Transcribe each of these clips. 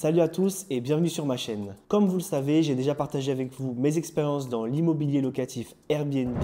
Salut à tous et bienvenue sur ma chaîne. Comme vous le savez, j'ai déjà partagé avec vous mes expériences dans l'immobilier locatif Airbnb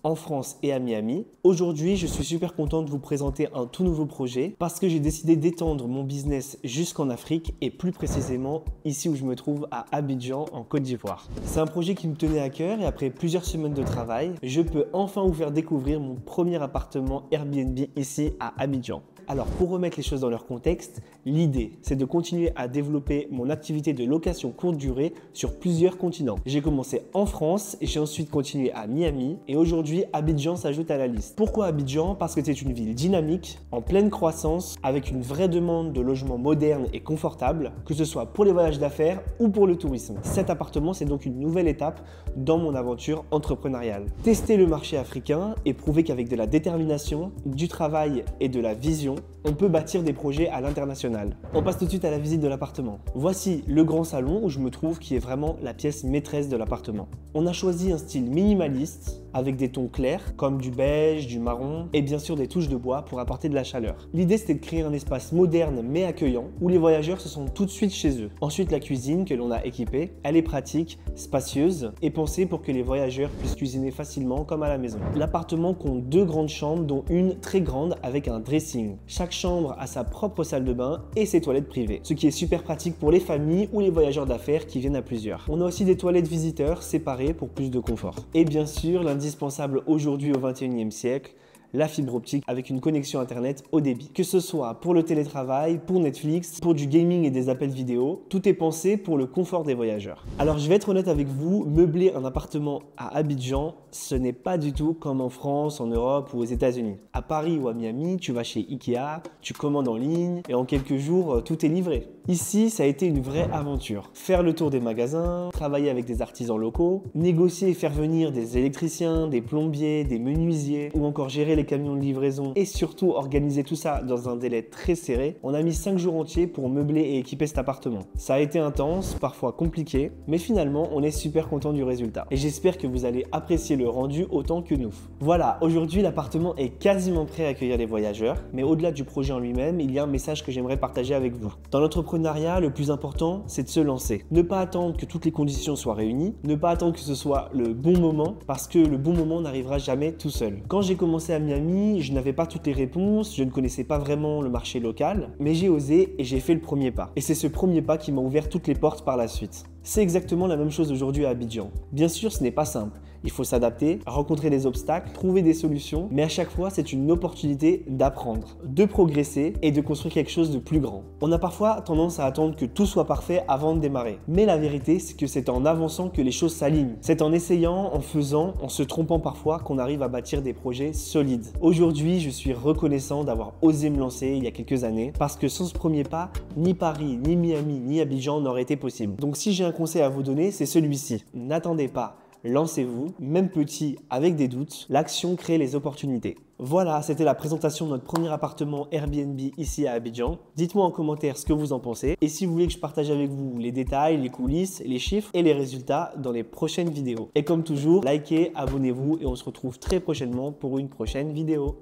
en France et à Miami. Aujourd'hui, je suis super content de vous présenter un tout nouveau projet parce que j'ai décidé d'étendre mon business jusqu'en Afrique et plus précisément ici où je me trouve à Abidjan en Côte d'Ivoire. C'est un projet qui me tenait à cœur et après plusieurs semaines de travail, je peux enfin vous faire découvrir mon premier appartement Airbnb ici à Abidjan. Alors pour remettre les choses dans leur contexte, l'idée c'est de continuer à développer mon activité de location courte durée sur plusieurs continents. J'ai commencé en France et j'ai ensuite continué à Miami et aujourd'hui Abidjan s'ajoute à la liste. Pourquoi Abidjan? Parce que c'est une ville dynamique, en pleine croissance, avec une vraie demande de logements modernes et confortables, que ce soit pour les voyages d'affaires ou pour le tourisme. Cet appartement c'est donc une nouvelle étape dans mon aventure entrepreneuriale. Tester le marché africain et prouver qu'avec de la détermination, du travail et de la vision, on peut bâtir des projets à l'international. On passe tout de suite à la visite de l'appartement. Voici le grand salon où je me trouve qui est vraiment la pièce maîtresse de l'appartement. On a choisi un style minimaliste avec des tons clairs comme du beige, du marron et bien sûr des touches de bois pour apporter de la chaleur. L'idée c'était de créer un espace moderne mais accueillant où les voyageurs se sentent tout de suite chez eux. Ensuite la cuisine que l'on a équipée, elle est pratique, spacieuse et pensée pour que les voyageurs puissent cuisiner facilement comme à la maison. L'appartement compte deux grandes chambres dont une très grande avec un dressing. Chaque chambre a sa propre salle de bain et ses toilettes privées, ce qui est super pratique pour les familles ou les voyageurs d'affaires qui viennent à plusieurs. On a aussi des toilettes visiteurs séparées pour plus de confort. Et bien sûr, l'indispensable aujourd'hui au 21e siècle, la fibre optique avec une connexion internet haut débit. Que ce soit pour le télétravail, pour Netflix, pour du gaming et des appels vidéo, tout est pensé pour le confort des voyageurs. Alors je vais être honnête avec vous, meubler un appartement à Abidjan, ce n'est pas du tout comme en France, en Europe ou aux États-Unis. À Paris ou à Miami, tu vas chez Ikea, tu commandes en ligne et en quelques jours, tout est livré. Ici, ça a été une vraie aventure. Faire le tour des magasins, travailler avec des artisans locaux, négocier et faire venir des électriciens, des plombiers, des menuisiers ou encore gérer les camions de livraison et surtout organiser tout ça dans un délai très serré. On a mis 5 jours entiers pour meubler et équiper cet appartement. Ça a été intense, parfois compliqué, mais finalement, on est super content du résultat. Et j'espère que vous allez apprécier le rendu autant que nous. Voilà, aujourd'hui, l'appartement est quasiment prêt à accueillir les voyageurs, mais au-delà du projet en lui-même, il y a un message que j'aimerais partager avec vous. Dans l'entrepreneuriat, le plus important, c'est de se lancer. Ne pas attendre que toutes les conditions soient réunies, ne pas attendre que ce soit le bon moment, parce que le bon moment n'arrivera jamais tout seul. Quand j'ai commencé à Miami, je n'avais pas toutes les réponses, je ne connaissais pas vraiment le marché local, mais j'ai osé et j'ai fait le premier pas. Et c'est ce premier pas qui m'a ouvert toutes les portes par la suite. C'est exactement la même chose aujourd'hui à Abidjan. Bien sûr, ce n'est pas simple. Il faut s'adapter, rencontrer des obstacles, trouver des solutions, mais à chaque fois, c'est une opportunité d'apprendre, de progresser et de construire quelque chose de plus grand. On a parfois tendance à attendre que tout soit parfait avant de démarrer. Mais la vérité, c'est que c'est en avançant que les choses s'alignent. C'est en essayant, en faisant, en se trompant parfois qu'on arrive à bâtir des projets solides. Aujourd'hui, je suis reconnaissant d'avoir osé me lancer il y a quelques années parce que sans ce premier pas, ni Paris, ni Miami, ni Abidjan n'auraient été possibles. Donc si j'ai un conseil à vous donner, c'est celui-ci. N'attendez pas. Lancez-vous, même petit, avec des doutes, l'action crée les opportunités. Voilà, c'était la présentation de notre premier appartement Airbnb ici à Abidjan. Dites-moi en commentaire ce que vous en pensez et si vous voulez que je partage avec vous les détails, les coulisses, les chiffres et les résultats dans les prochaines vidéos. Et comme toujours, likez, abonnez-vous et on se retrouve très prochainement pour une prochaine vidéo.